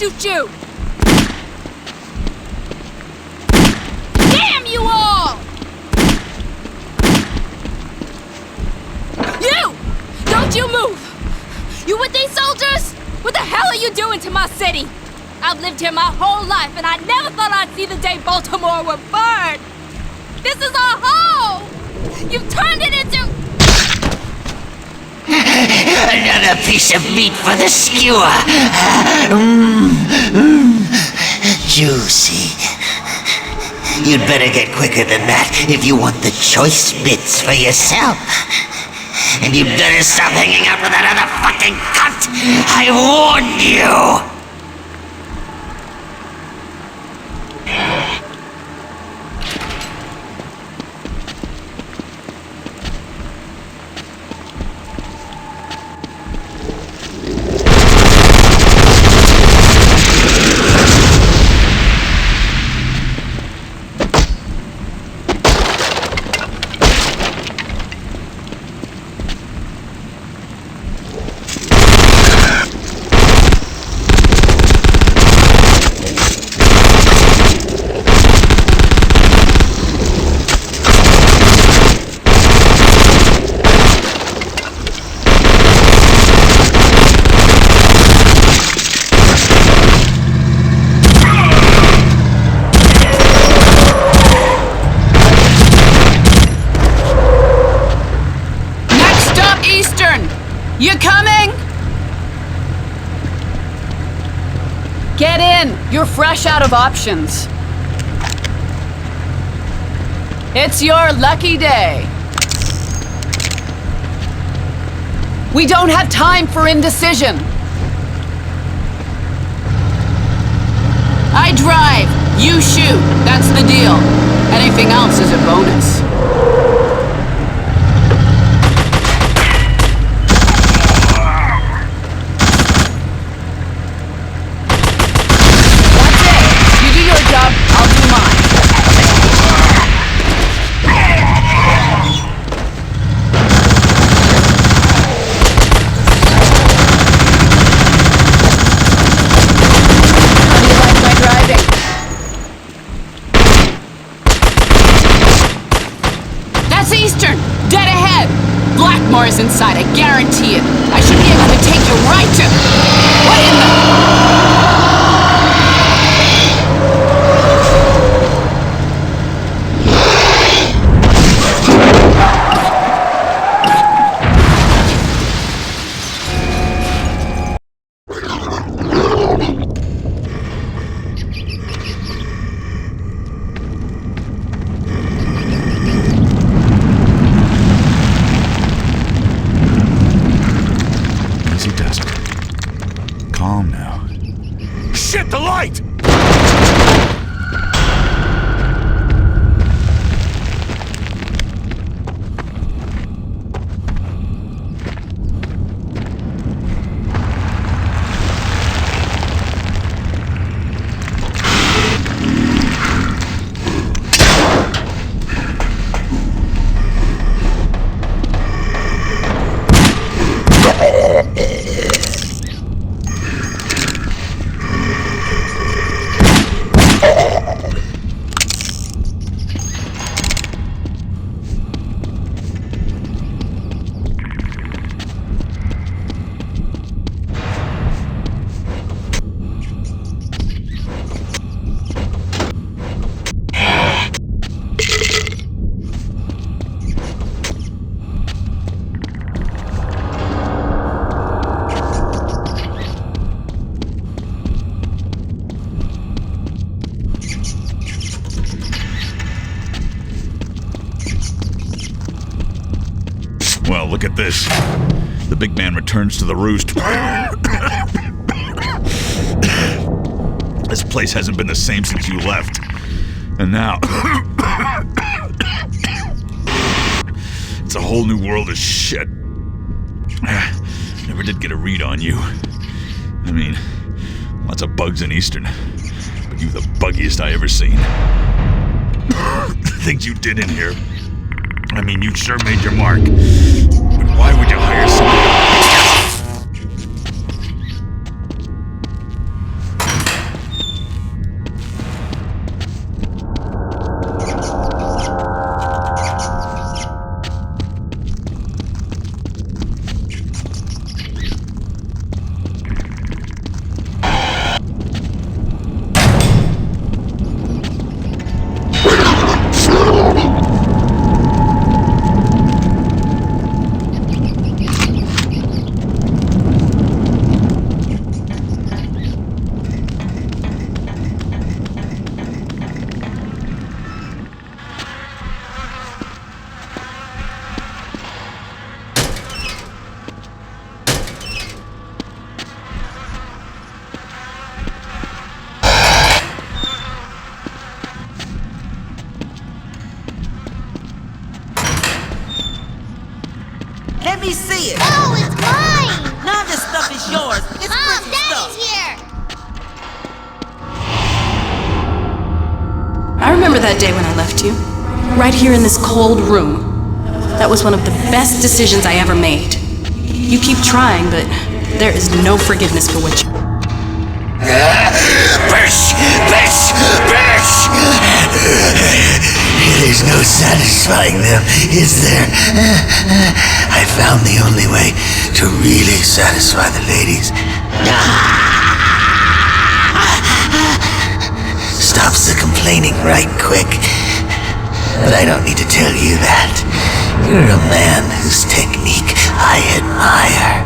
shoot you! Damn you all! You! Don't you move! You with these soldiers? What the hell are you doing to my city? I've lived here my whole life and I never thought I'd see the day Baltimore would burn! This is our home! You've turned it into... Another piece of meat for the skewer! Juicy. You'd better get quicker than that if you want the choice bits for yourself. And you'd better stop hanging out with that other fucking cunt! I warned you! You coming? Get in! You're fresh out of options. It's your lucky day. We don't have time for indecision. I drive, you shoot. That's the deal. Anything else is a bonus. Eastern! Dead ahead! Blackmore's inside, I guarantee it. I should be able to take you right to... What in the... Calm now. Shit, the light! Well, look at this. The big man returns to the roost. This place hasn't been the same since you left. And now... it's a whole new world of shit. Never did get a read on you. I mean, lots of bugs in Eastern. But you the buggiest I ever seen. The things you did in here. I mean, you sure made your mark. But why would you hire somebody? me see it. Oh, it's mine! None of this stuff is yours. It's Mom, Prism's Daddy's stuff. here! I remember that day when I left you. Right here in this cold room. That was one of the best decisions I ever made. You keep trying, but there is no forgiveness for what you... Birch! Birch! Birch! There's no satisfying them, is there? I found the only way to really satisfy the ladies. Stops the complaining right quick. But I don't need to tell you that. You're a man whose technique I admire.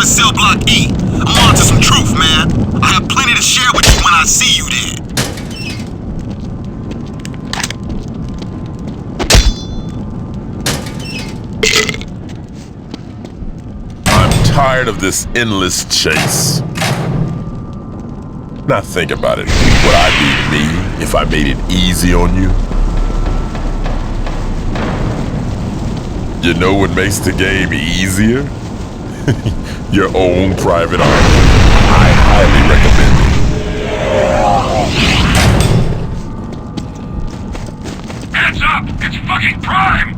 Cell Block E. I'm on to some truth, man. I have plenty to share with you when I see you there. I'm tired of this endless chase. Now think about it. Would I be me if I made it easy on you? You know what makes the game easier? Your own private army. I highly recommend it. Hands up! It's fucking Prime!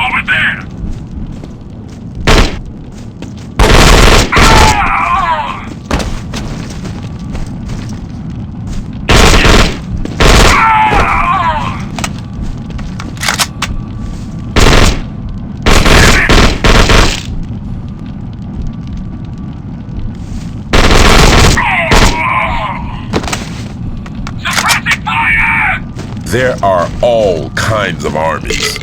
Over there! There are all kinds of armies.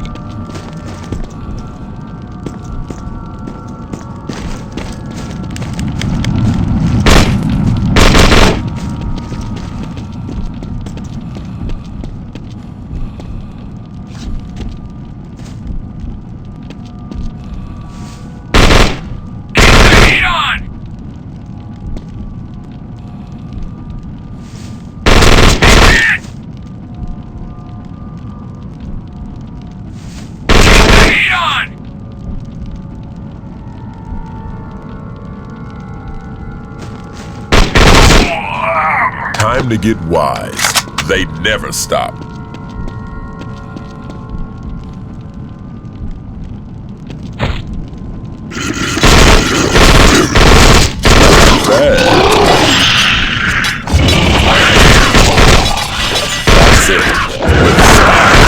Time to get wise. They never stop. Bad. That's it. With style.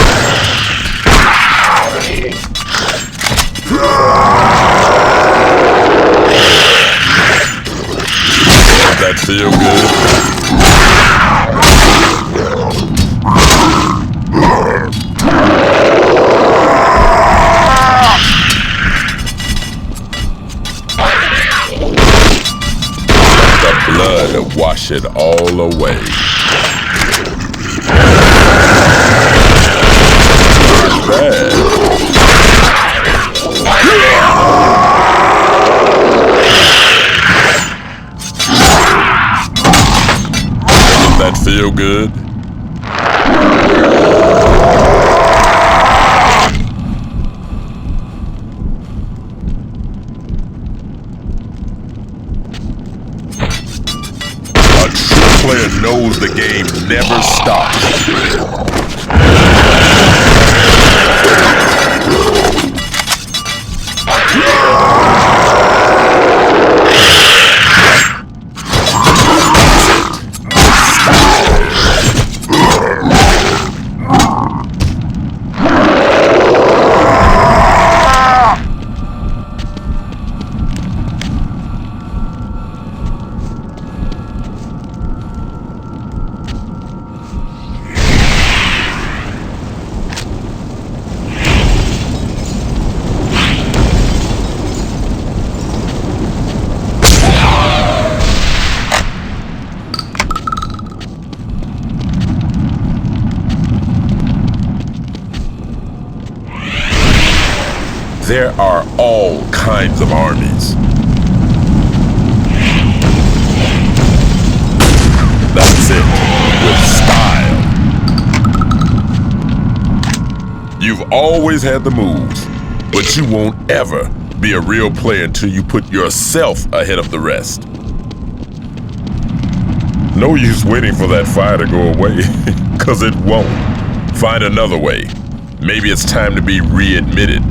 That feel good? Blood to wash it all away. Bad. That feel good? Player knows the game never stops. There are all kinds of armies. That's it, with style. You've always had the moves, but you won't ever be a real player until you put yourself ahead of the rest. No use waiting for that fire to go away, cause it won't. Find another way. Maybe it's time to be readmitted.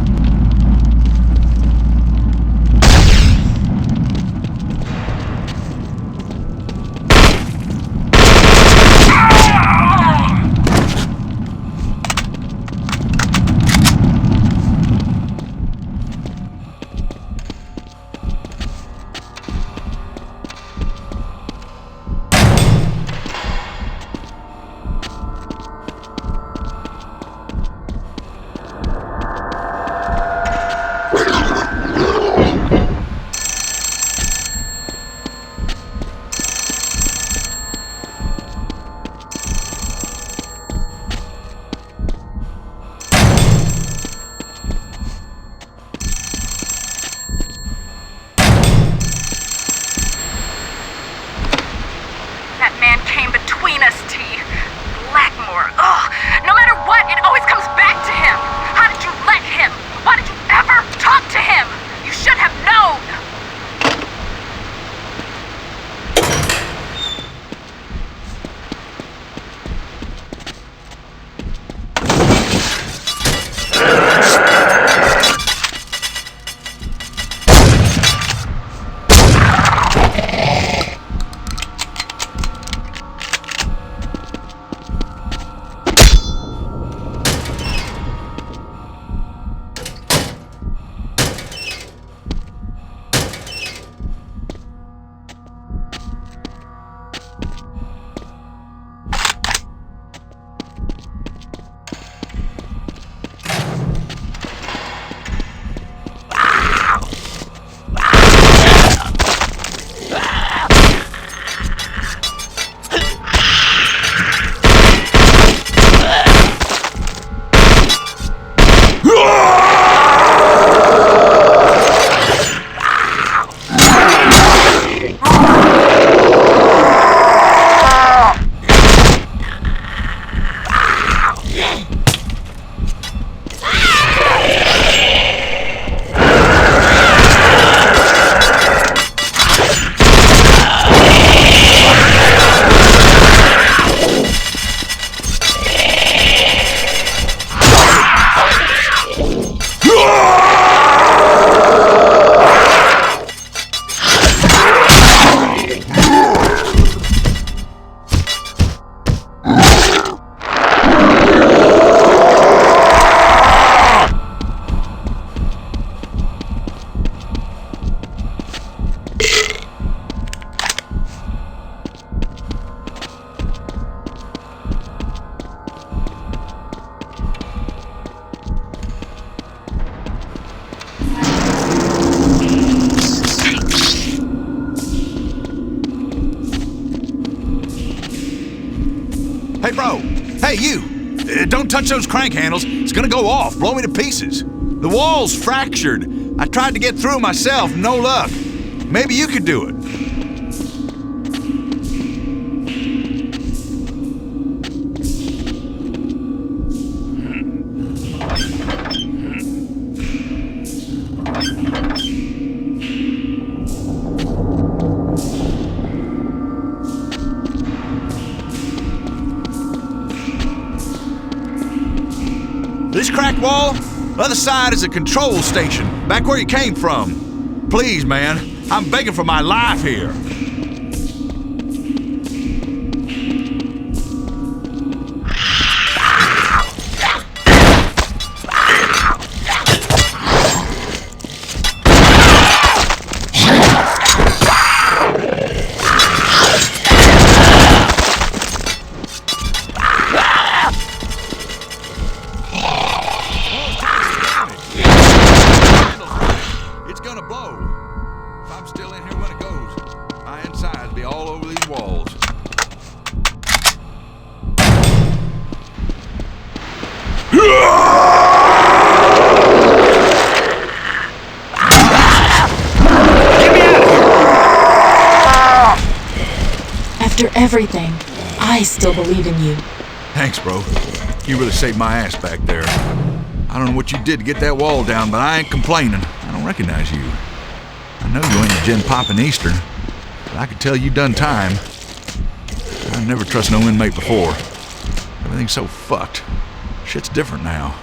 Hey, bro. Hey, you. Don't touch those crank handles. It's gonna go off. Blow me to pieces. The wall's fractured. I tried to get through myself. No luck. Maybe you could do it. This cracked wall, the other side is a control station, back where you came from. Please, man, I'm begging for my life here. After everything, I still believe in you. Thanks, bro. You really saved my ass back there. I don't know what you did to get that wall down, but I ain't complaining. I don't recognize you. I know you ain't a gin poppin' Eastern, but I could tell you done time. I've never trust no inmate before. Everything's so fucked. Shit's different now.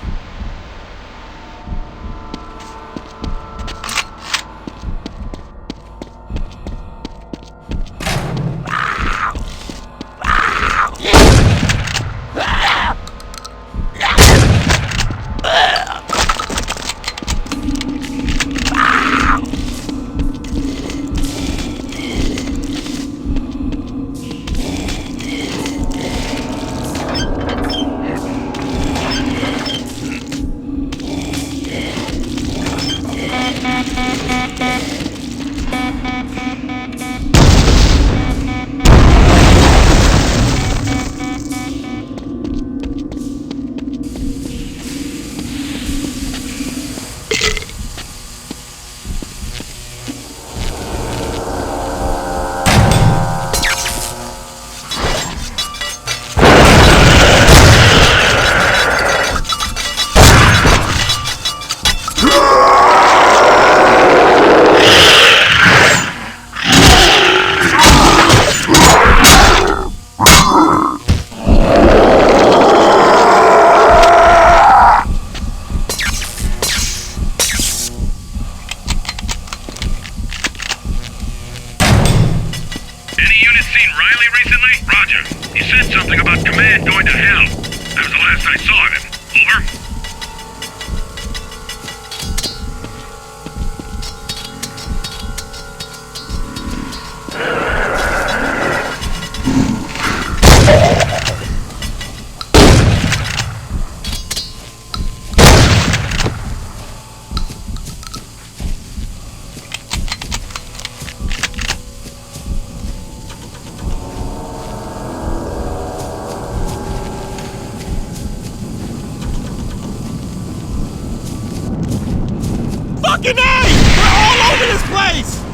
Fucking A! We're all over this place!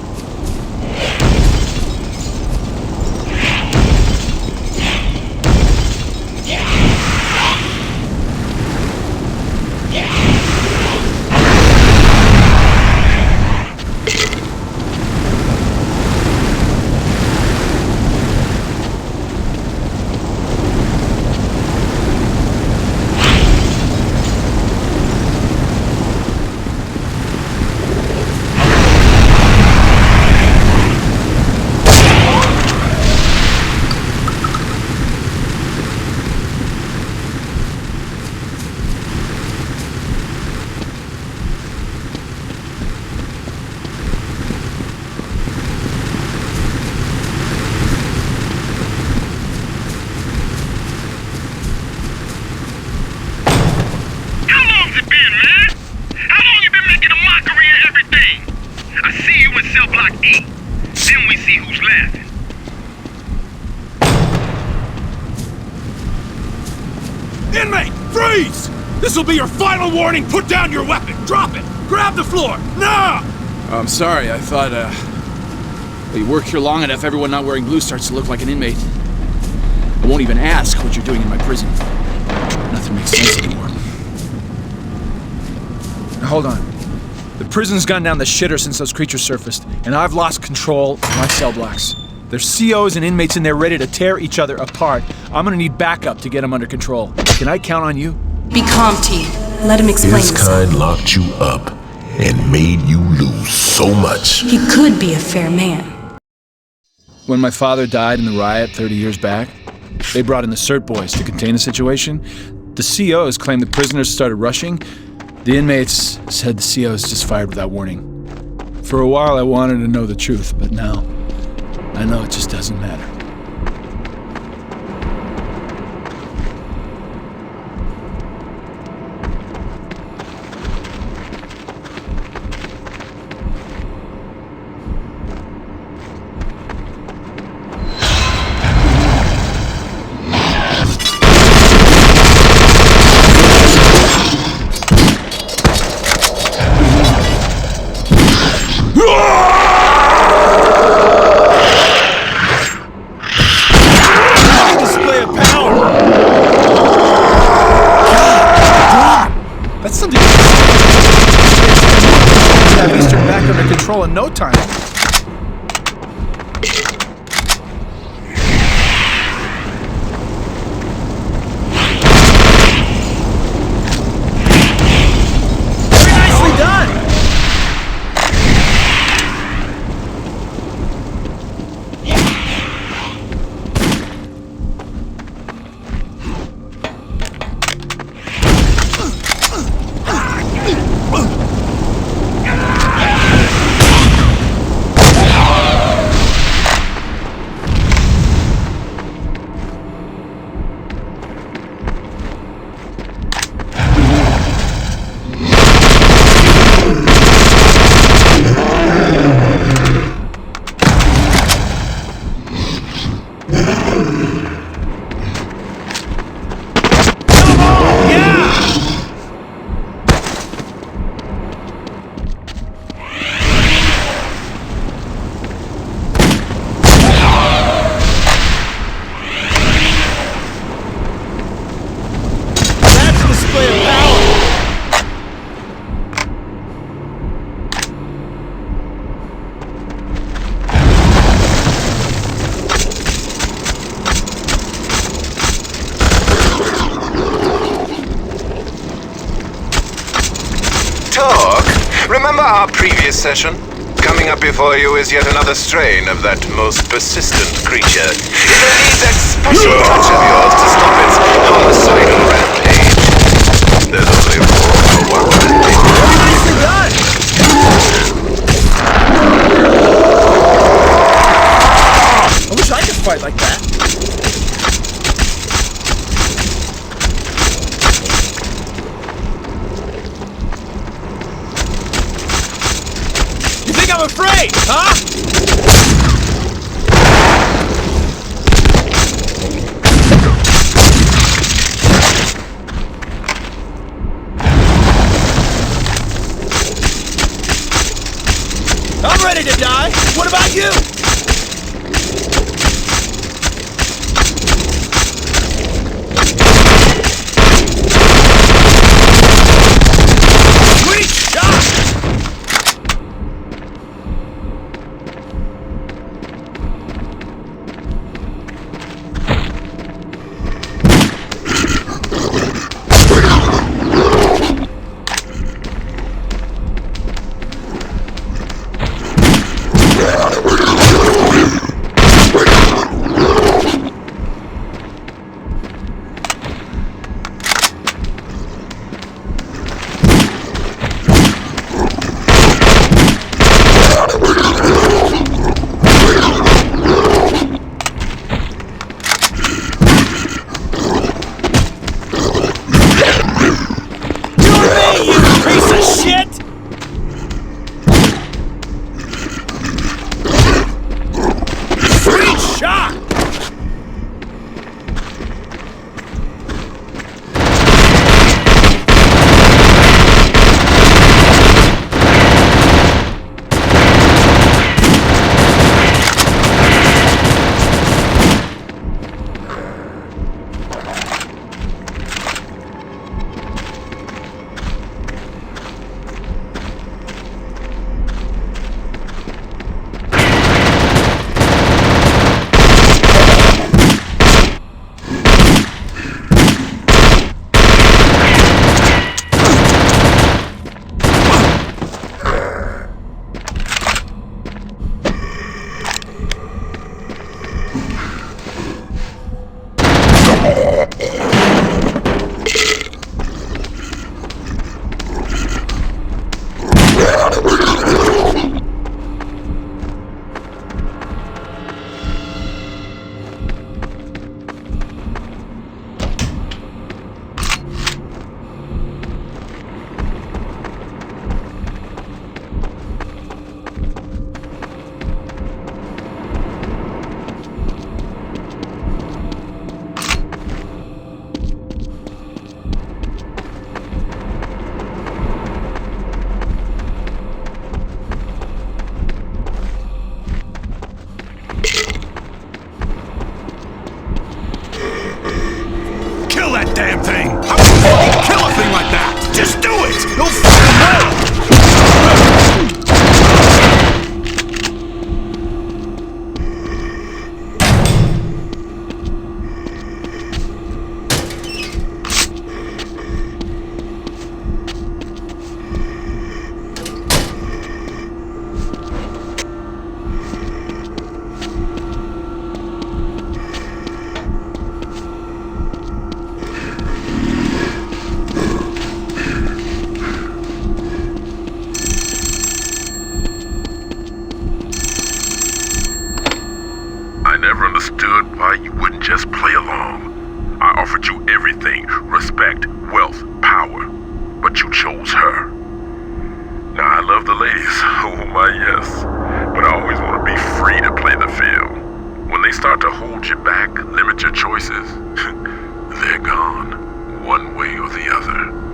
Inmate, freeze! This will be your final warning. Put down your weapon. Drop it. Grab the floor. Now! I'm sorry. I thought, you work here long enough, everyone not wearing blue starts to look like an inmate. I won't even ask what you're doing in my prison. Nothing makes sense anymore. Now, hold on. The prison's gone down the shitter since those creatures surfaced, and I've lost control of my cell blocks. There's COs and inmates in there ready to tear each other apart. I'm gonna need backup to get them under control. Can I count on you? Be calm, T. Let him explain His himself. kind locked you up and made you lose so much. He could be a fair man. When my father died in the riot 30 years back, they brought in the CERT boys to contain the situation. The COs claimed the prisoners started rushing. The inmates said the COs just fired without warning. For a while I wanted to know the truth, but now I know it just doesn't matter. In no time. Very nicely done. Remember our previous session? Coming up before you is yet another strain of that most persistent creature. It'll need that special touch of yours to stop its homicidal rampage. There's only room for one thing. Nicely done! I wish I could fight like that. I'm afraid, huh? I'm ready to die. What about you? Sweet shot! just play along. I offered you everything, respect, wealth, power, but you chose her. Now, I love the ladies, oh my yes, but I always want to be free to play the field. When they start to hold you back, limit your choices, they're gone, one way or the other.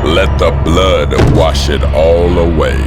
Let the blood wash it all away.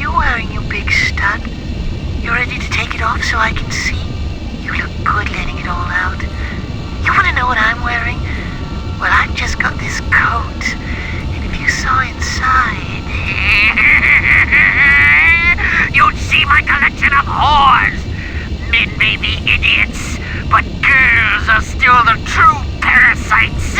you wearing, you big stud? You ready to take it off so I can see? You look good letting it all out. You want to know what I'm wearing? Well, I've just got this coat. And if you saw inside... you'd see my collection of whores. Men may be idiots, but girls are still the true parasites.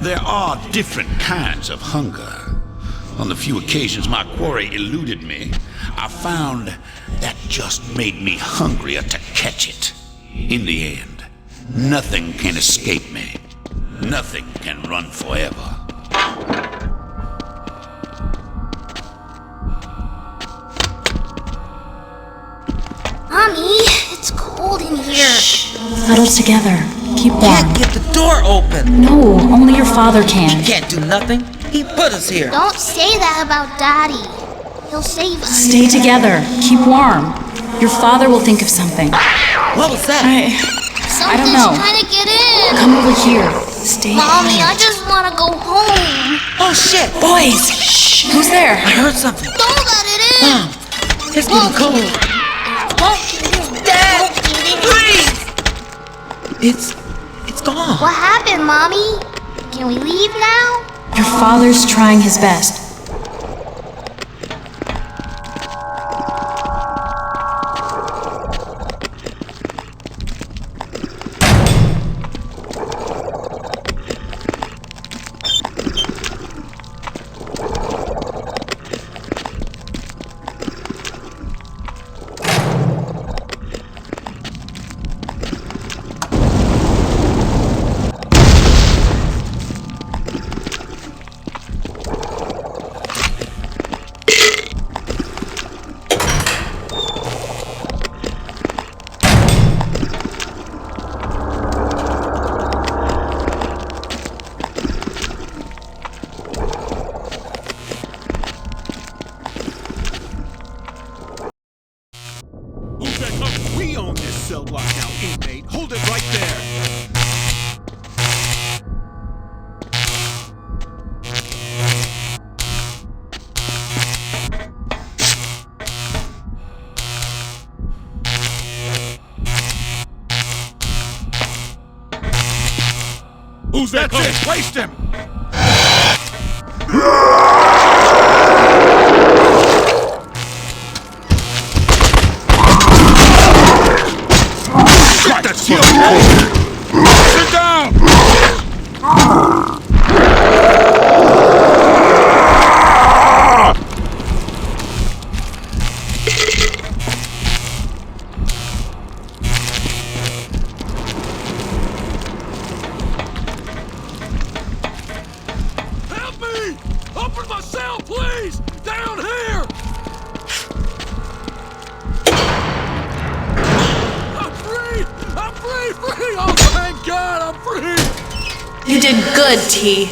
There are different kinds of hunger. On the few occasions my quarry eluded me, I found that just made me hungrier to catch it. In the end, nothing can escape me. Nothing can run forever. Mommy, it's cold in here. Shh. Huddle together. Keep warm. Can't get the door open. No, only your father can. He can't do nothing. He put us here. Don't say that about Daddy. He'll save us. Stay together. Keep warm. Your father will think of something. What was that? I don't know. Something's trying to get in. Come over here. Stay Mommy, quiet. I just want to go home. Oh, shit. Boys, shh. Who's there? I heard something. Don't let it in. Mom, it's getting cold. Dad, please. It's gone. What happened, Mommy? Can we leave now? Your father's trying his best. We own this cell block now, inmate. Hold it right there. Who's that? That's it! Waste him! That's you! Sit down! Help me! Open my cell, please! Down here! You did good, T.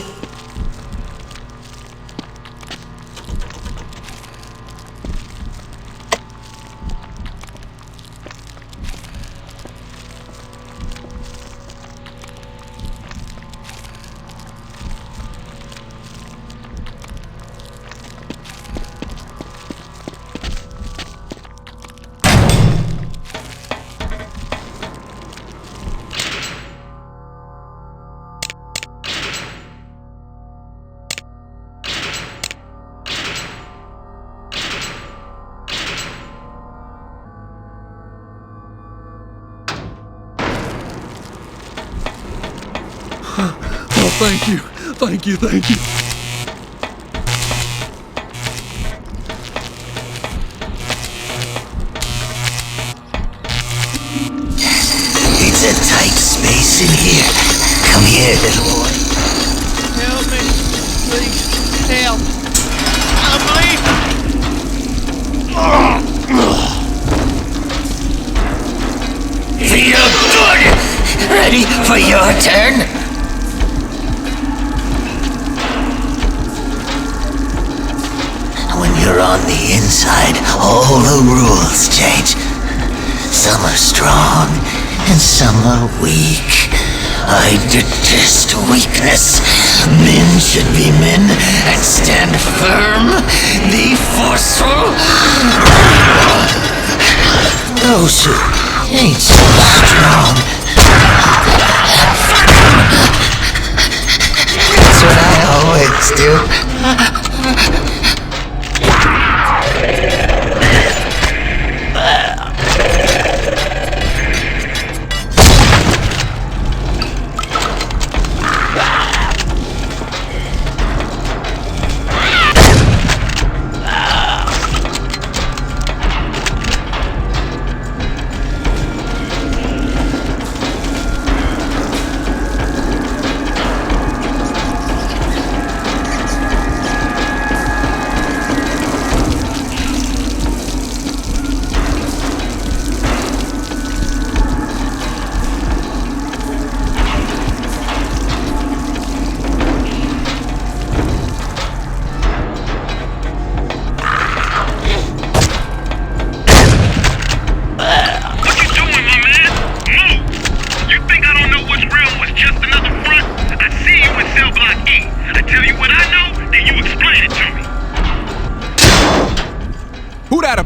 Oh, thank you. Thank you, thank you. It's a tight space in here. Come here, little boy. Help me. Please. Help. I'm bleeding. Feel good. Ready for your turn? When you're on the inside, all the rules change. Some are strong, and some are weak. I detest weakness. Men should be men and stand firm. Be forceful. Those who ain't so strong. That's what I always do.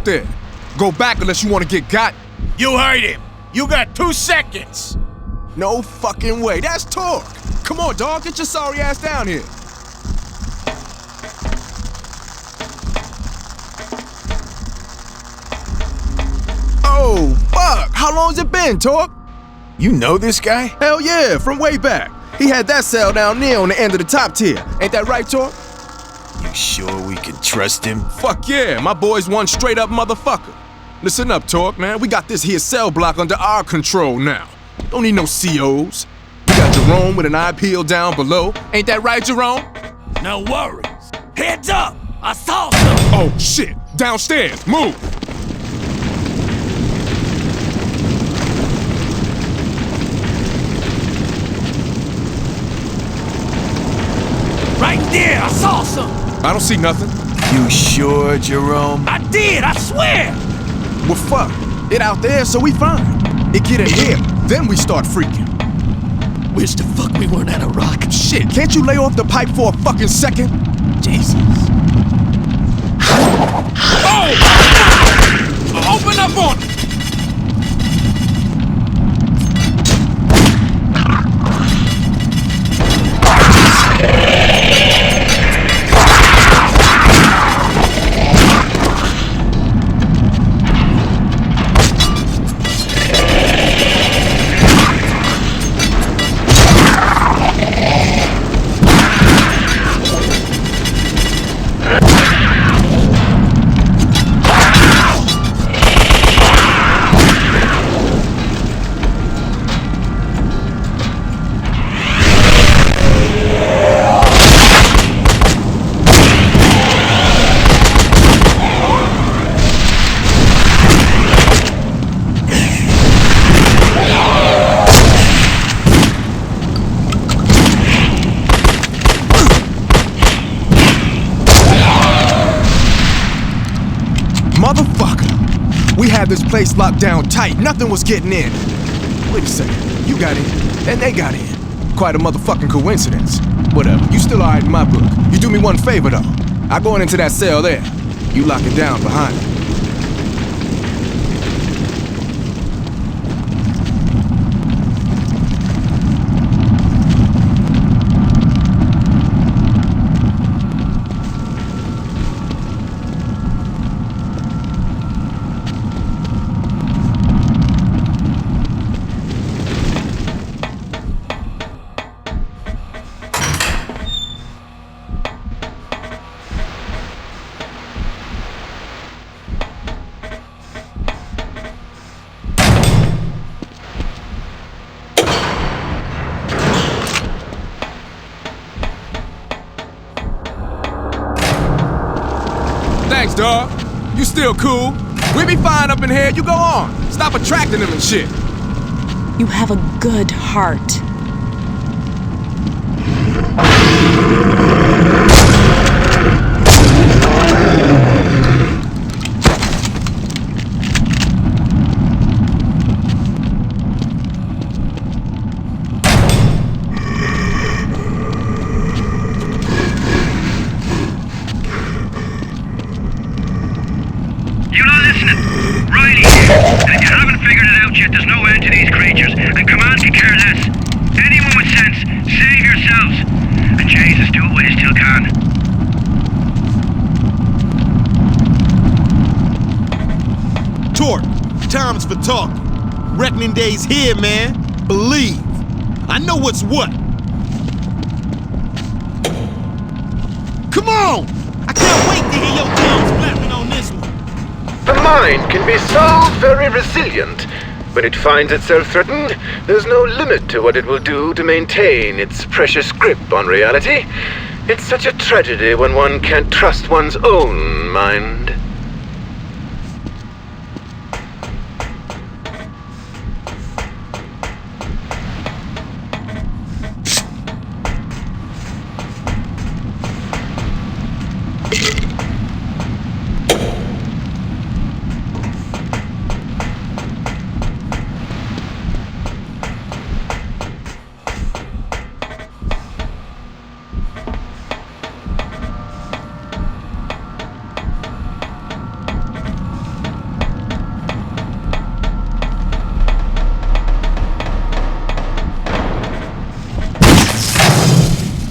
There. Go back unless you want to get got. You heard him. You got 2 seconds. No fucking way. That's Torque. Come on, dog. Get your sorry ass down here. Oh, fuck. How long's it been, Torque? You know this guy? Hell yeah, from way back. He had that cell down there on the end of the top tier. Ain't that right, Torque? You sure we can trust him? Fuck yeah, my boy's one straight up motherfucker. Listen up, Torque, man. We got this here cell block under our control now. Don't need no COs. We got Jerome with an eye peeled down below. Ain't that right, Jerome? No worries. Heads up! I saw something! Oh, shit. Downstairs. Move! Right there! I saw something! I don't see nothing. You sure, Jerome? I did! I swear! Well, fuck. It out there, so we fine. It get in here, then we start freaking. Wish the fuck we weren't at a rock. Shit, can't you lay off the pipe for a fucking second? Jesus. Oh! Open up on it! place locked down tight. Nothing was getting in. Wait a second. You got in, and they got in. Quite a motherfucking coincidence. Whatever. You still alright in my book. You do me one favor, though. I go into that cell there. You lock it down behind me. Thanks, dawg. You still cool. We be fine up in here. You go on. Stop attracting them and shit. You have a good heart. There's no end to these creatures, and Command can care less. Anyone with sense, save yourselves. And Jesus, do it while you still can. Torque, time's for talking. Reckoning day's here, man. Believe. I know what's what. Come on! I can't wait to hear your tongues flapping on this one. The mind can be so very resilient. When it finds itself threatened, there's no limit to what it will do to maintain its precious grip on reality. It's such a tragedy when one can't trust one's own mind.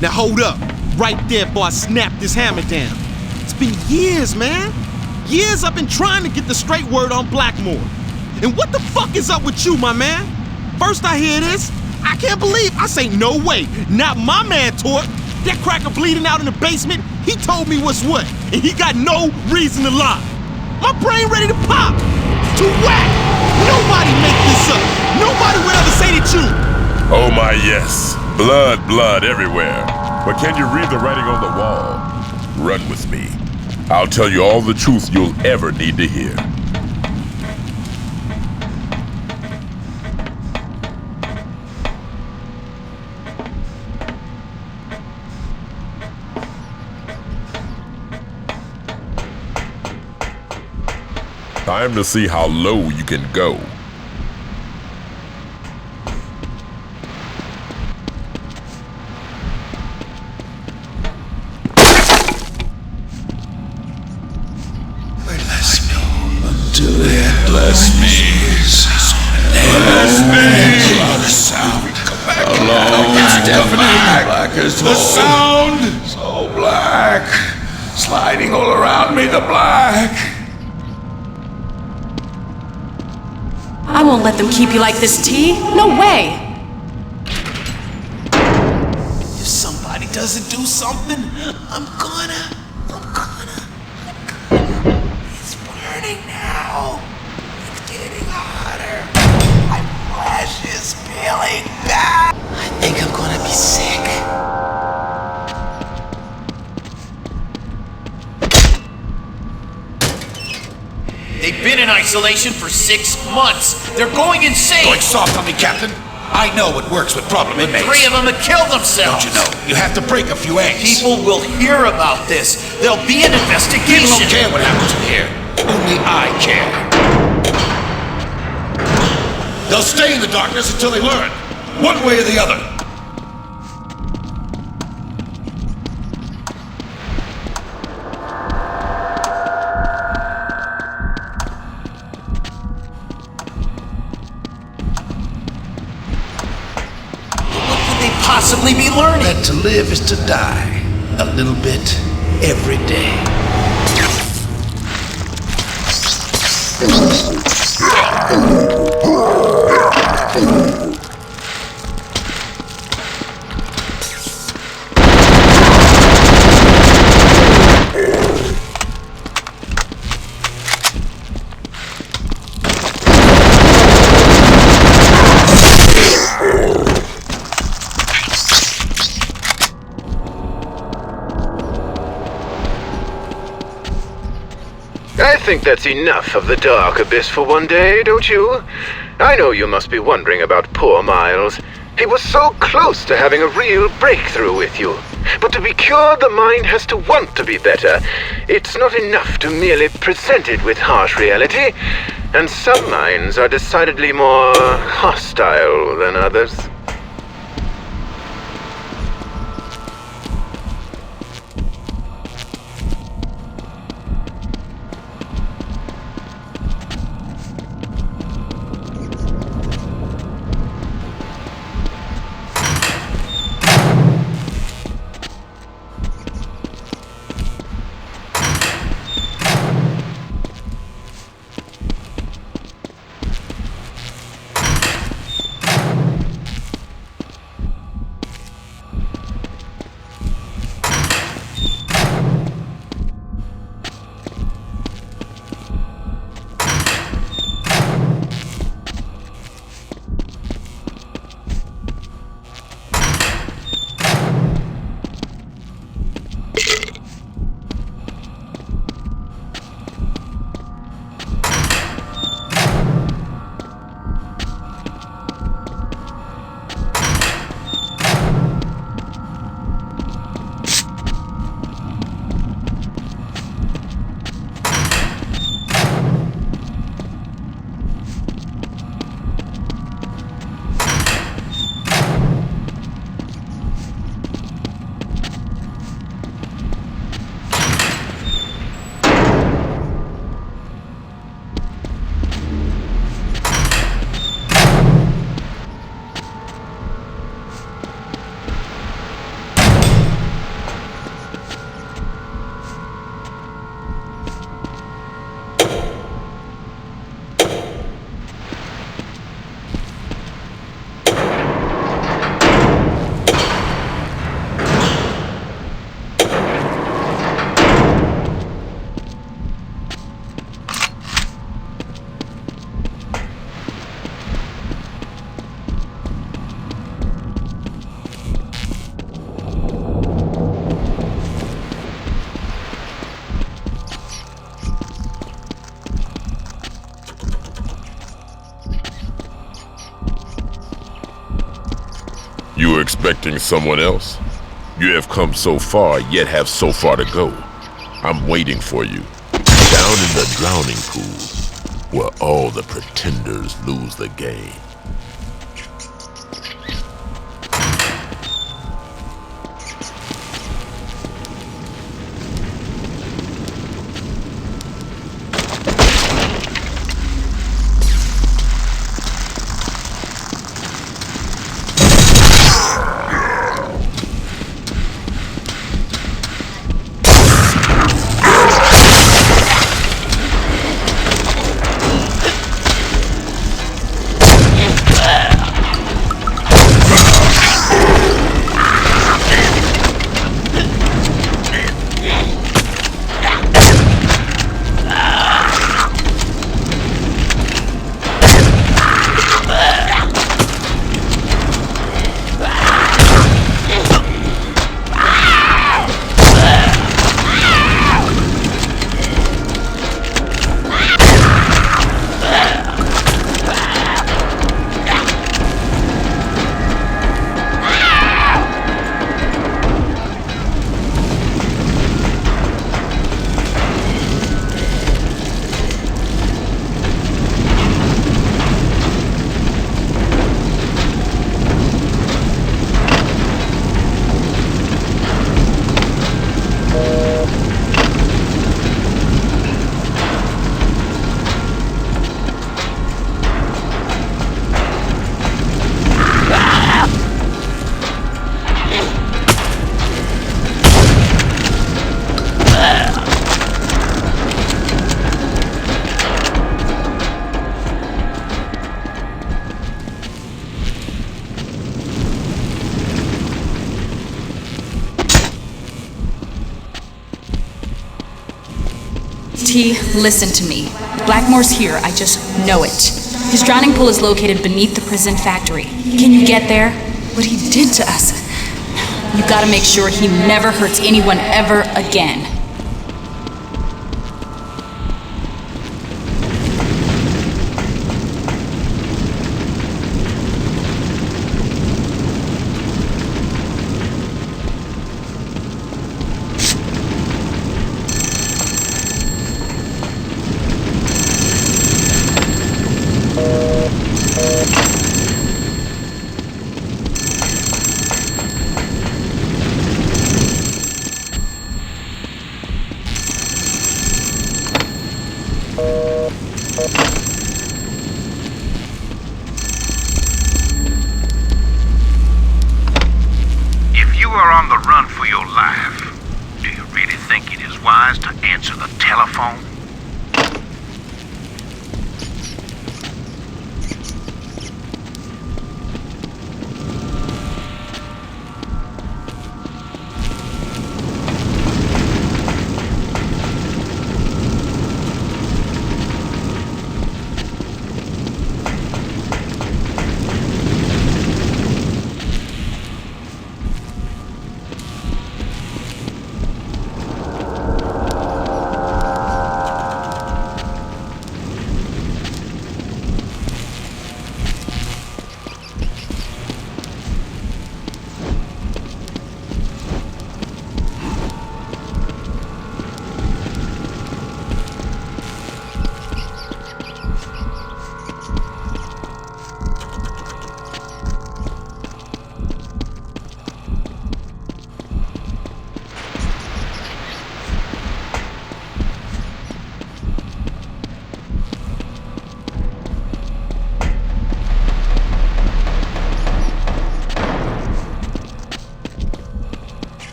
Now hold up, right there before I snap this hammer down. It's been years, man. Years I've been trying to get the straight word on Blackmore. And what the fuck is up with you, my man? First I hear this, I can't believe, I say no way, not my man Torque. That cracker bleeding out in the basement, he told me what's what, and he got no reason to lie. My brain ready to pop. Too whack. Nobody make this up. Nobody would ever say that you. Oh my yes. Blood everywhere. But can you read the writing on the wall? Run with me. I'll tell you all the truth you'll ever need to hear. Time to see how low you can go. The sound! So black. Sliding all around me, the black. I won't let them keep you like this, T. No way! If somebody doesn't do something, I'm gonna. It's burning now. It's getting hotter. My flesh is peeling back. I think I'm gonna be sick. They've been in isolation for 6 months. They're going insane. Going soft on me, Captain. I know it works with problem inmates. 3 of them have killed themselves. Don't you know? You have to break a few eggs. People will hear about this. There'll be an investigation. People don't care what happens in here. Only I care. They'll stay in the darkness until they learn, one way or the other. Possibly be learning. That to live is to die. A little bit every day. I think that's enough of the dark abyss for one day, don't you? I know you must be wondering about poor Miles. He was so close to having a real breakthrough with you. But to be cured, the mind has to want to be better. It's not enough to merely present it with harsh reality. And some minds are decidedly more hostile than others. You were expecting someone else? You have come so far, yet have so far to go. I'm waiting for you. Down in the drowning pool, where all the pretenders lose the game. T, listen to me. Blackmore's here, I just know it. His drowning pool is located beneath the prison factory. Can you get there? What he did to us. You gotta make sure he never hurts anyone ever again. If you are on the run for your life, do you really think it is wise to answer the telephone?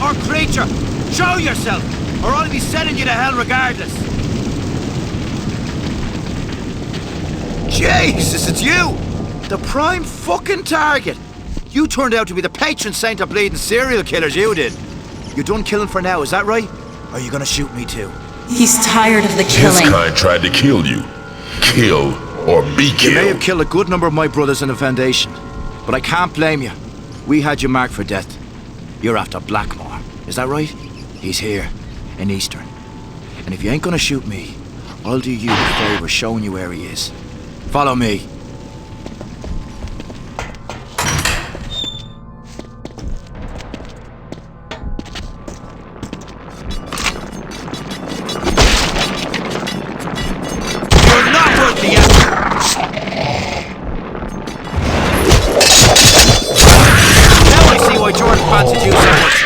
Or creature, show yourself, or I'll be sending you to hell regardless. Jesus, it's you! The prime fucking target! You turned out to be the patron saint of bleeding serial killers, you did. You're done killing for now, is that right? Or are you gonna shoot me too? He's tired of the killing. His kind tried to kill you. Kill or be killed. You may have killed a good number of my brothers in the Foundation, but I can't blame you. We had you marked for death. You're after Blackmore. Is that right? He's here, in Eastern. And if you ain't gonna shoot me, I'll do you the favor showing you where he is. Follow me. You're not worth the effort! Now I see why Jordan fancied you so much.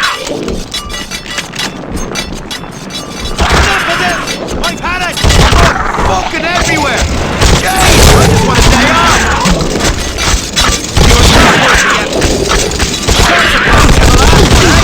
I've had it! Oh, fucking everywhere! Jeez! I just want to stay on! You're not working yet! There's a bunch of the last one, eh?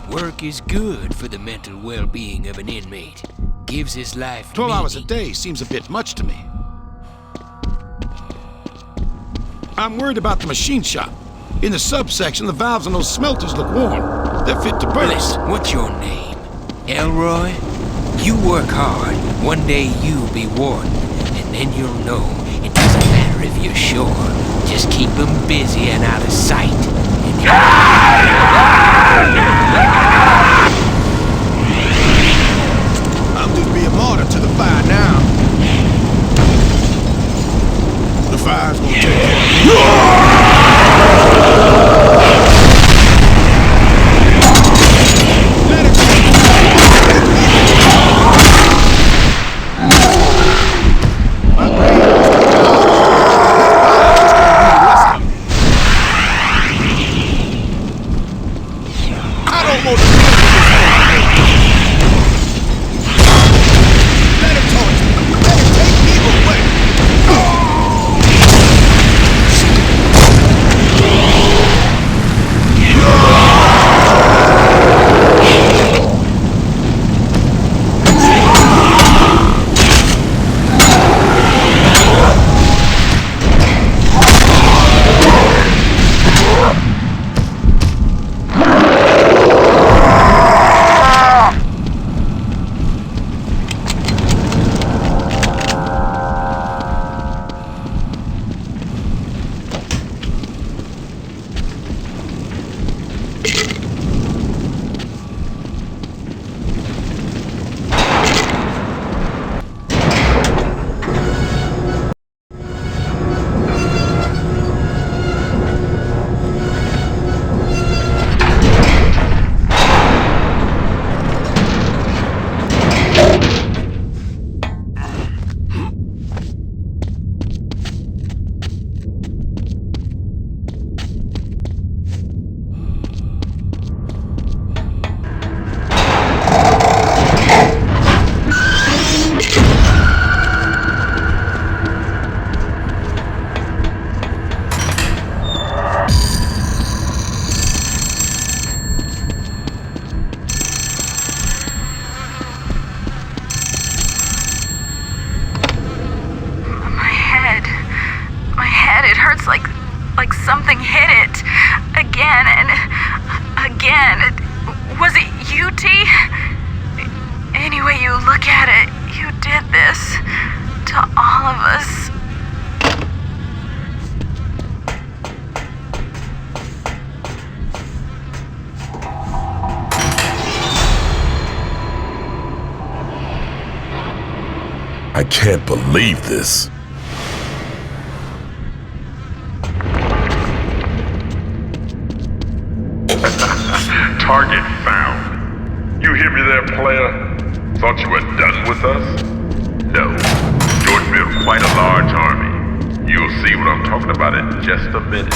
Work is good for the mental well-being of an inmate. Gives his life 12 hours a meaning. day seems a bit much to me. I'm worried about the machine shop. In the subsection, the valves on those smelters look warm. They're fit to burst. Listen, what's your name? Elroy? You work hard. One day you'll be warden, and then you'll know. It doesn't matter if you're sure. Just keep them busy and out of sight. I'll just be a martyr to the fire now. The fire's gonna take care of me. Like something hit it. Again and again. Was it you, T? Any way you look at it, you did this to all of us. I can't believe this. Target found. You hear me there, player? Thought you were done with us? No. Jordan built quite a large army. You'll see what I'm talking about in just a minute.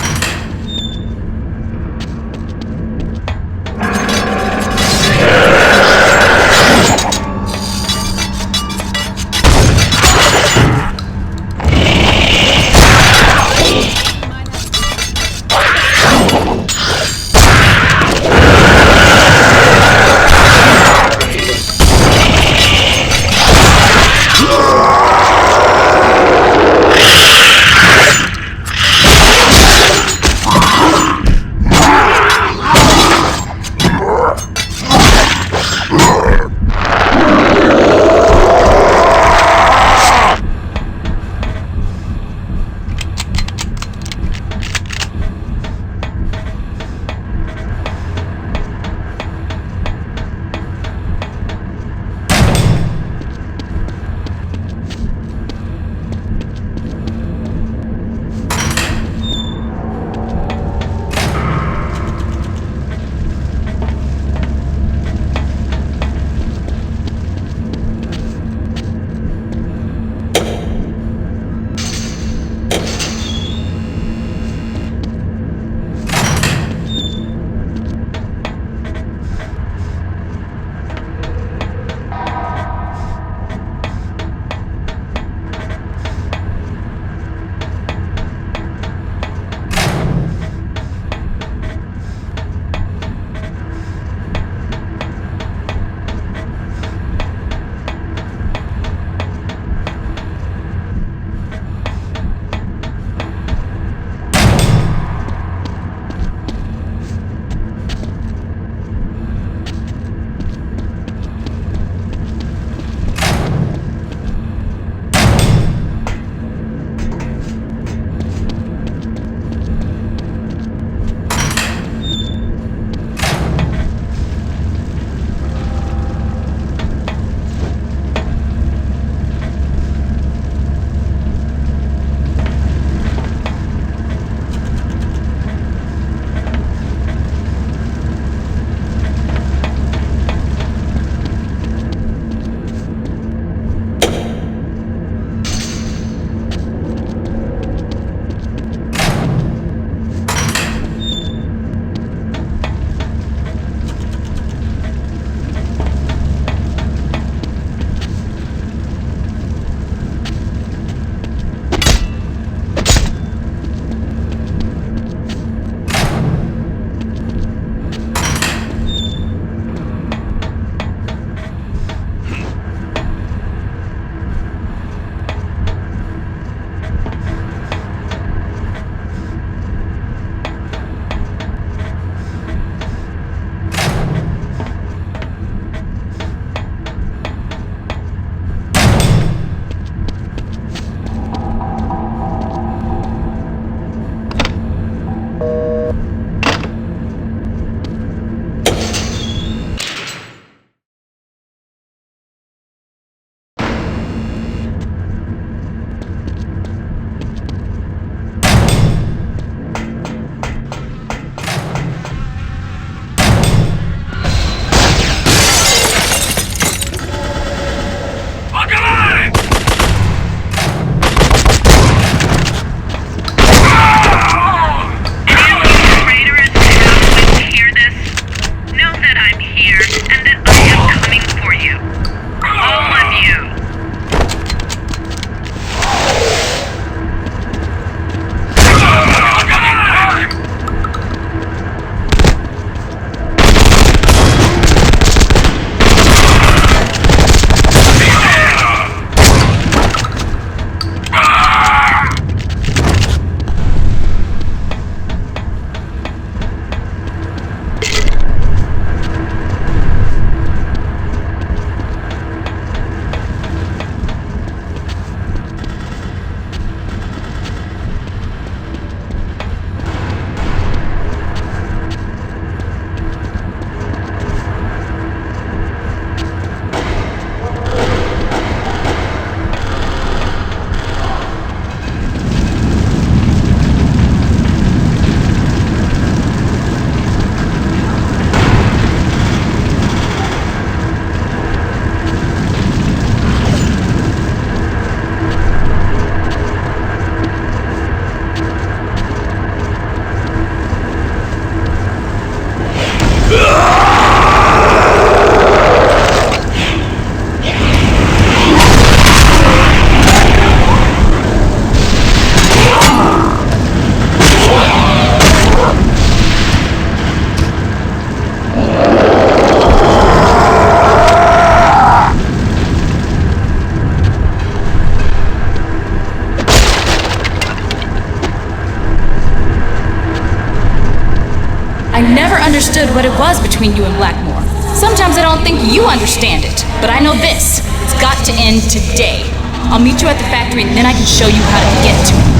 I never understood what it was between you and Blackmore. Sometimes I don't think you understand it, but I know this. It's got to end today. I'll meet you at the factory and then I can show you how to get to it.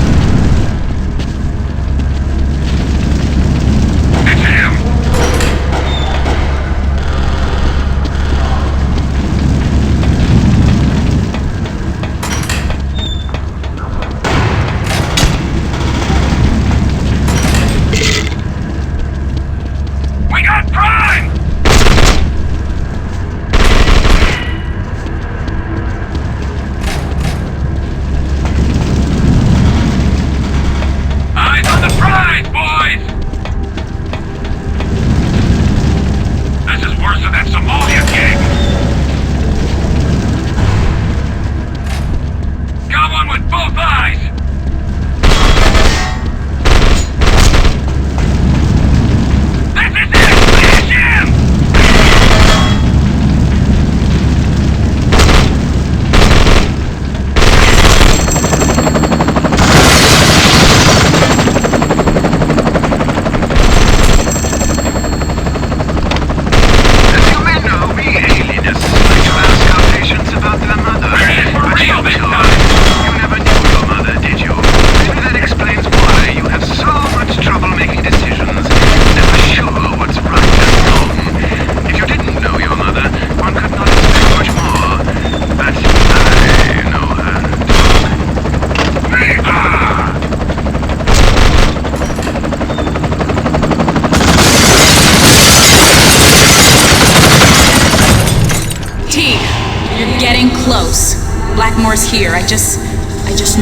Close. Blackmore's here. I just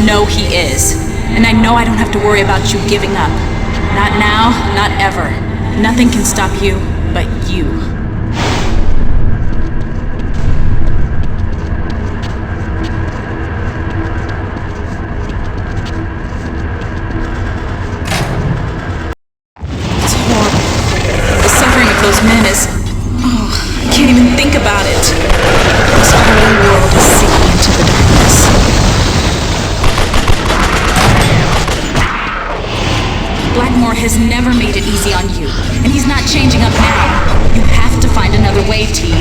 know he is. And I know I don't have to worry about you giving up. Not now, not ever. Nothing can stop you but you. It's horrible. The suffering of those men is... Oh, I can't even think about it. This whole world is sinking into the darkness. Blackmore has never made it easy on you, and he's not changing up now. You have to find another way, T.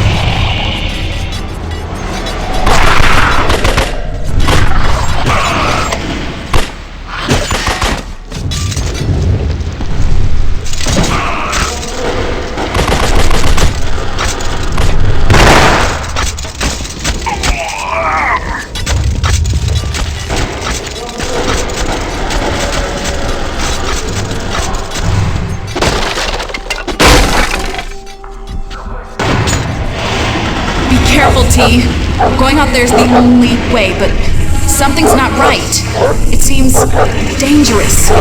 T. Going out there's the only way, but something's not right. It seems dangerous.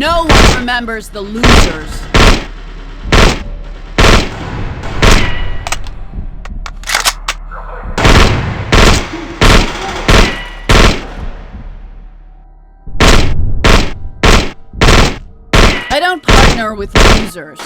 No one remembers the losers. I don't partner with losers.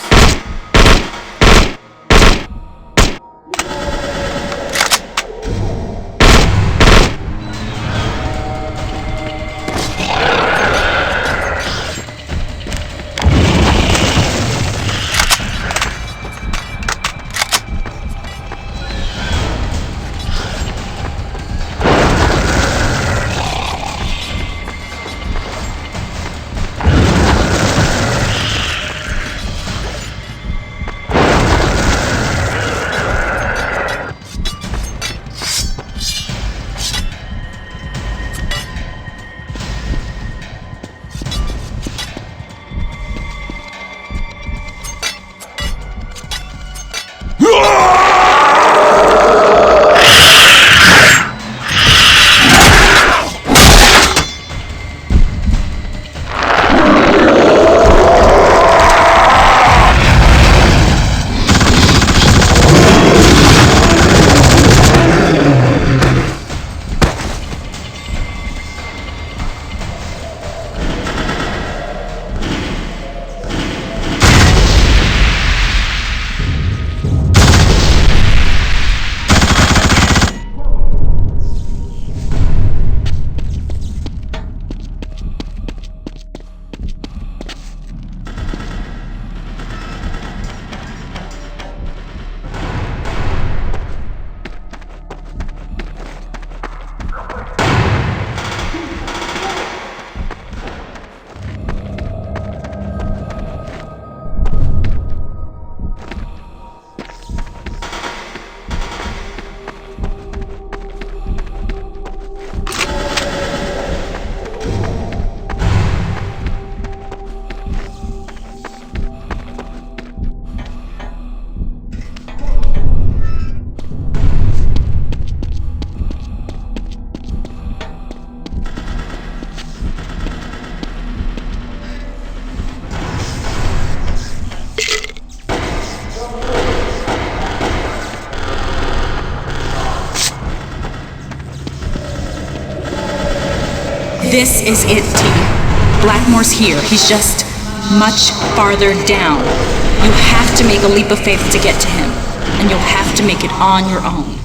This is it, T. Blackmore's here. He's just much farther down. You have to make a leap of faith to get to him, and you'll have to make it on your own.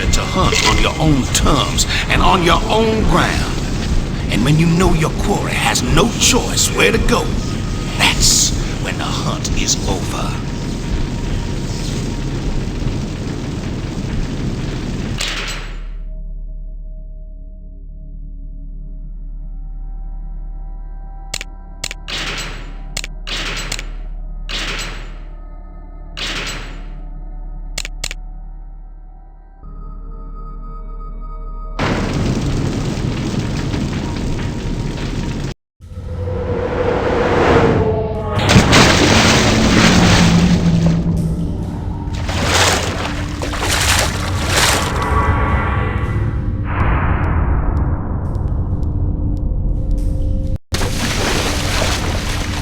better to hunt on your own terms and on your own ground. And when you know your quarry has no choice where to go, that's when the hunt is over.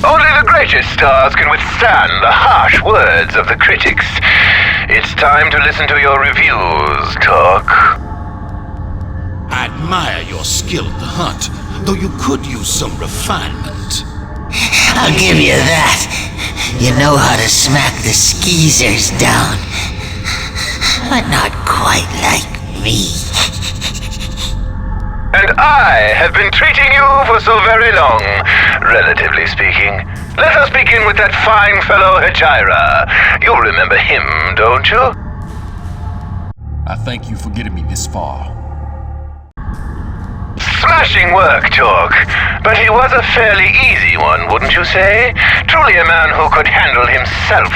Only the greatest stars can withstand the harsh words of the critics. It's time to listen to your reviews, Talk. I admire your skill at the hunt, though you could use some refinement. I'll give you that. You know how to smack the skeezers down. But not quite like me. And I have been treating you for so very long, relatively speaking. Let us begin with that fine fellow Hejira. You remember him, don't you? I thank you for getting me this far. Smashing work, Talk. But he was a fairly easy one, wouldn't you say? Truly a man who could handle himself.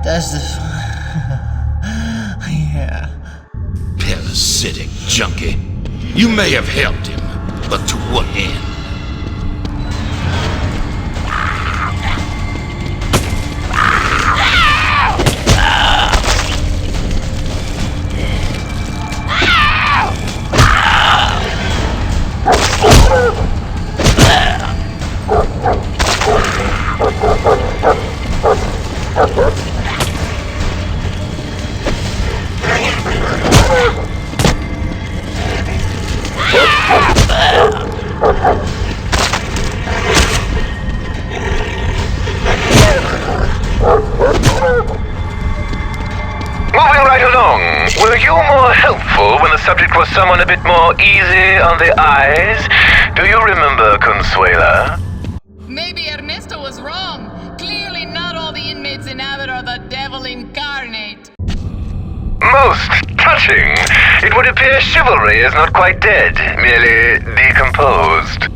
That's the... yeah. Parasitic junkie. You may have helped him, but to what end? Moving right along, were you more helpful when the subject was someone a bit more easy on the eyes? Do you remember Consuela? Maybe Ernesto was wrong. Clearly not all the inmates in Abbott are the devil incarnate. Most touching. It would appear chivalry is not quite dead, merely decomposed.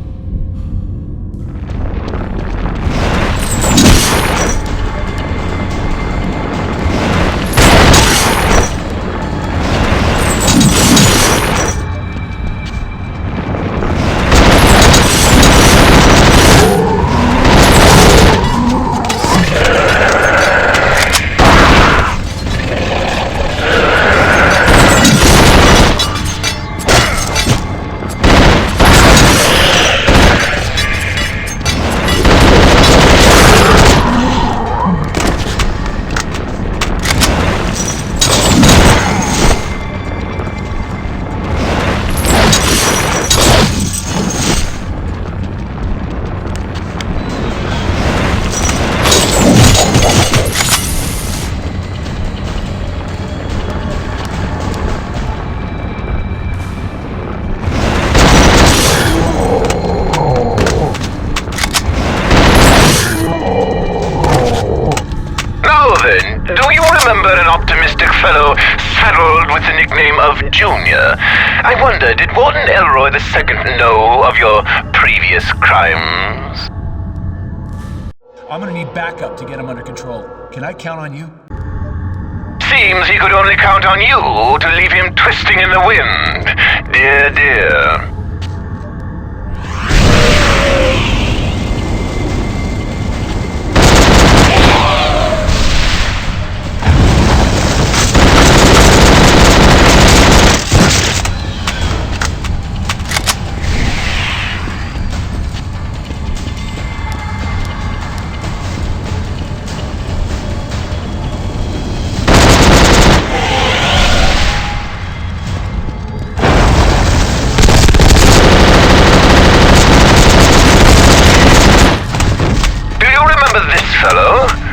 Do you remember an optimistic fellow saddled with the nickname of Junior? I wonder, did Warden Elroy II know of your previous crimes? I'm gonna need backup to get him under control. Can I count on you? Seems he could only count on you to leave him twisting in the wind. Dear, dear.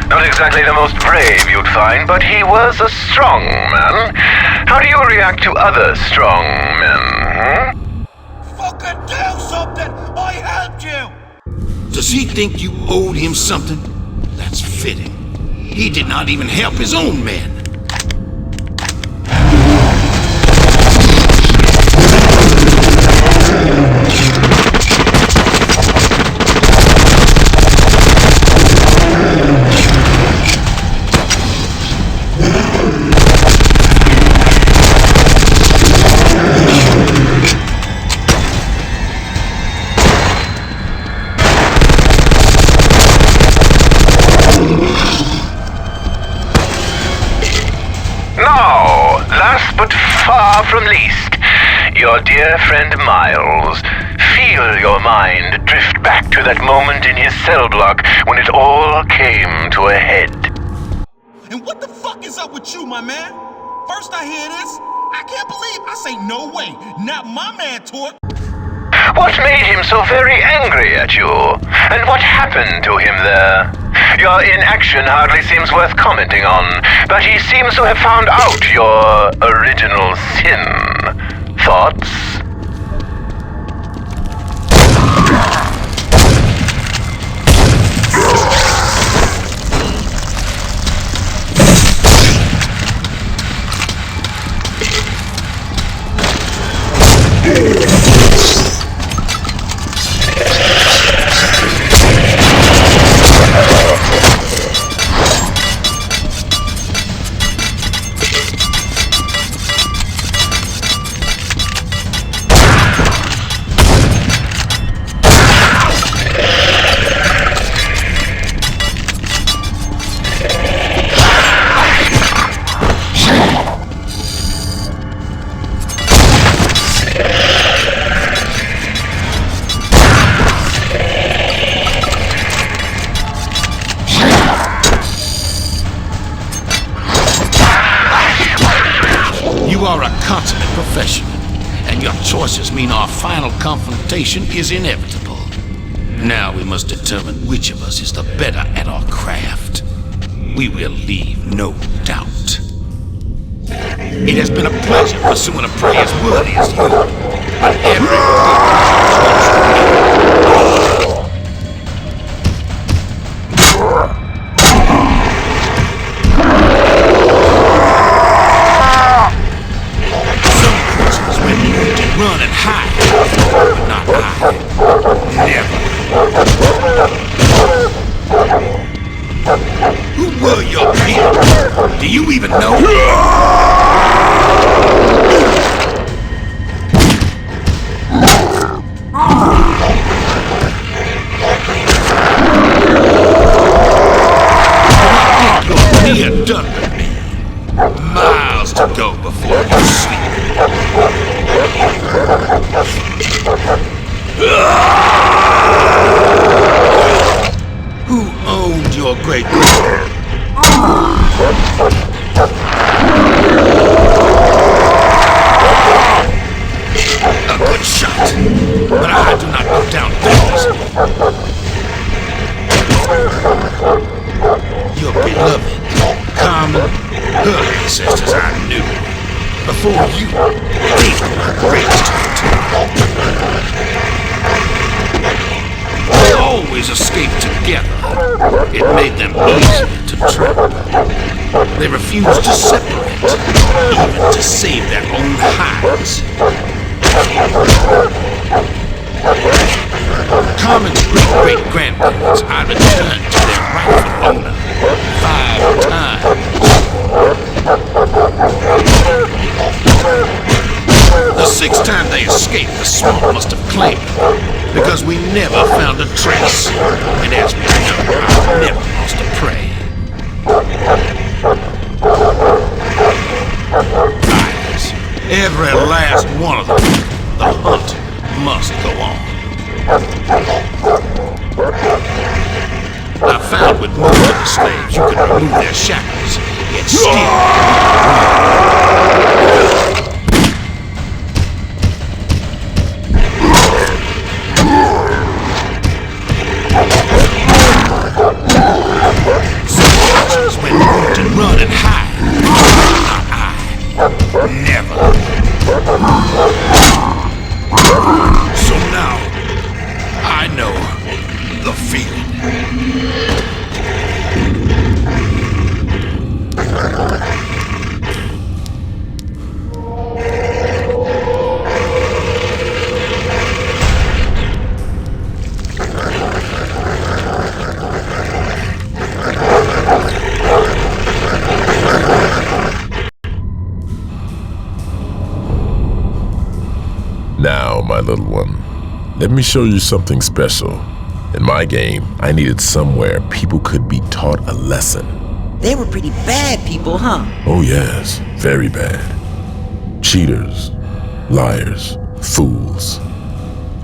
Not exactly the most brave you'd find, but he was a strong man. How do you react to other strong men, Fucking do something! I helped you! Does he think you owed him something? That's fitting. He did not even help his own men. Far from least, your dear friend Miles. Feel your mind drift back to that moment in his cell block when it all came to a head. And what the fuck is up with you, my man? First I hear this, I can't believe I say no way, not my man, Torque. What made him so very angry at you? And what happened to him there? Your inaction hardly seems worth commenting on, but he seems to have found out your original sin. Thoughts? You are a consummate professional, and your choices mean our final confrontation is inevitable. Now we must determine which of us is the better at our craft. We will leave no doubt. It has been a pleasure pursuing a prey as worthy as you, but run and hide, but not I. Never. Who were your people? Do you even know? You're done with me. Miles to go before you sleep. Who owned your great A good shot, but I do not go down things. Your beloved, common, her ancestors I knew. Before you, they raised it. They always escaped together. It made them easier to trap. They refused to separate, even to save their own hides. Carmen's great-great-grandparents, I returned to their never found a trace. And as we know, I've never lost a prey. Liars. Every last one of them. The hunt must go on. I found with most of the slaves you can remove their shackles, yet still... When moved and run and hide. Not I. Never. So now, I know the feeling. Now, my little one, let me show you something special. In my game, I needed somewhere people could be taught a lesson. They were pretty bad people, huh? Oh yes, very bad. Cheaters, liars, fools.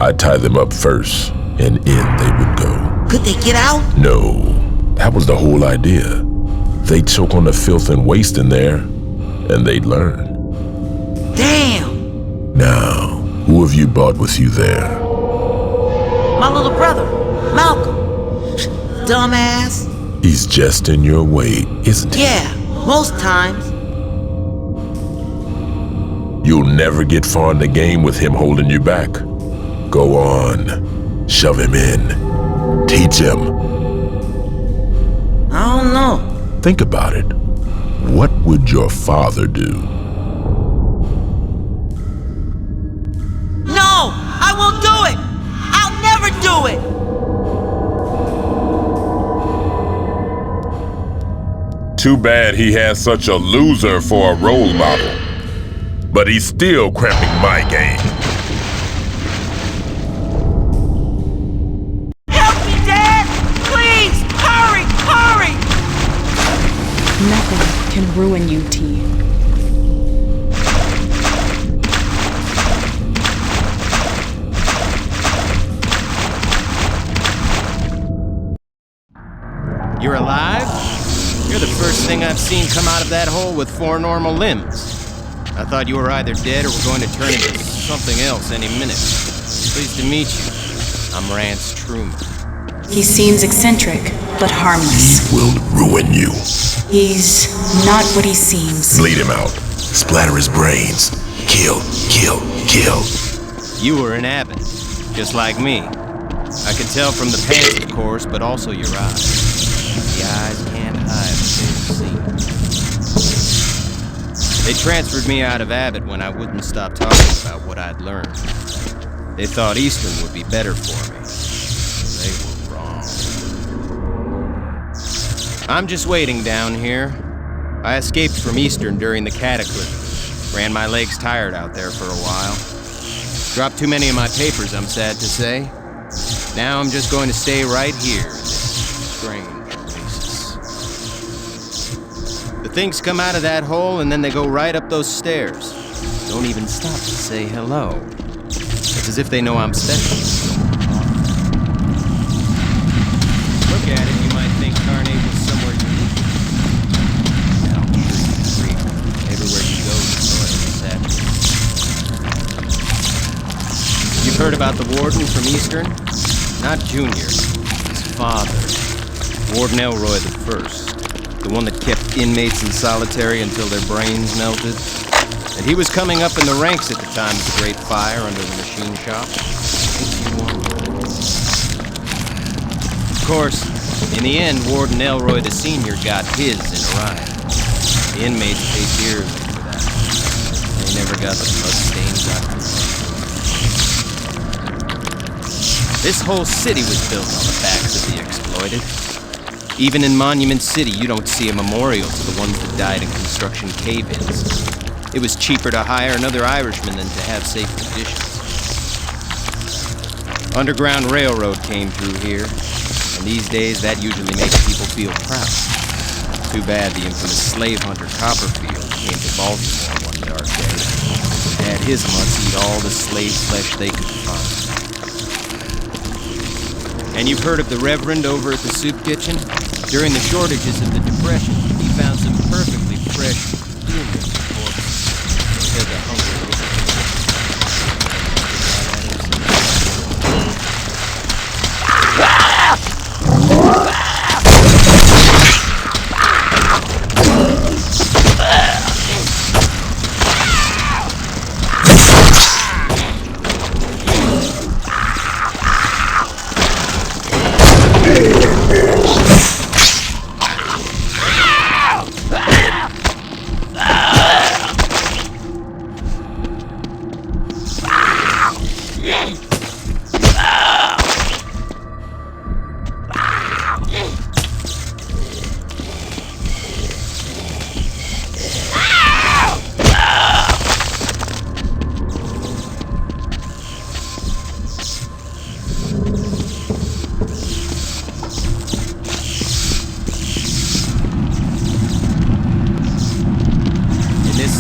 I'd tie them up first, and in they would go. Could they get out? No, that was the whole idea. They'd choke on the filth and waste in there, and they'd learn. Damn! Now, who have you brought with you there? My little brother, Malcolm. Dumbass. He's just in your way, isn't he? Yeah, most times. You'll never get far in the game with him holding you back. Go on, shove him in, teach him. I don't know. Think about it. What would your father do? No! I won't do it! I'll never do it! Too bad he has such a loser for a role model. But he's still cramping my game. Help me, Dad! Please! Hurry! Hurry! Nothing can ruin you, T. You're alive? You're the first thing I've seen come out of that hole with 4 normal limbs. I thought you were either dead or were going to turn into something else any minute. Pleased to meet you. I'm Rance Truman. He seems eccentric, but harmless. He will ruin you. He's not what he seems. Bleed him out. Splatter his brains. Kill, kill, kill. You were an abbot, just like me. I could tell from the pants, of course, but also your eyes. The eyes can't hide what they see. They transferred me out of Abbott when I wouldn't stop talking about what I'd learned. They thought Eastern would be better for me. They were wrong. I'm just waiting down here. I escaped from Eastern during the Cataclysm. Ran my legs tired out there for a while. Dropped too many of my papers, I'm sad to say. Now I'm just going to stay right here in this strange oasis. The things come out of that hole and then they go right up those stairs. Don't even stop to say hello. It's as if they know I'm special. Look at it, you might think Carnage was somewhere unique. Yeah, I'm sure you agree. Everywhere you go, the soil is savage. You've heard about the Warden from Eastern? Not Junior, his father. Warden Elroy the First. The one that kept inmates in solitary until their brains melted. And he was coming up in the ranks at the time of the Great Fire under the machine shop. Of course, in the end, Warden Elroy the Senior got his in a riot. The inmates paid dearly for that. They never got the bloodstains out of their hands. This whole city was built on the backs of the exploited. Even in Monument City, you don't see a memorial to the ones that died in construction cave-ins. It was cheaper to hire another Irishman than to have safe conditions. Underground Railroad came through here, and these days that usually makes people feel proud. Too bad the infamous slave hunter Copperfield came to Baltimore one dark day and had his mutts eat all the slave flesh they could find. And you've heard of the Reverend over at the soup kitchen? During the shortages of the Depression, he found some perfectly fresh human corpses. Said the hungry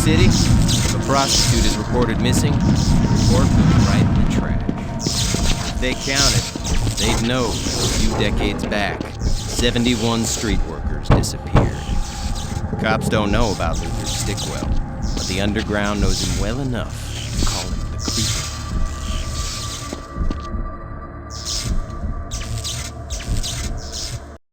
city, if a prostitute is reported missing, the report goes right in the trash. If they counted, they'd know that a few decades back, 71 street workers disappeared. Cops don't know about Luther Stickwell, but the underground knows him well enough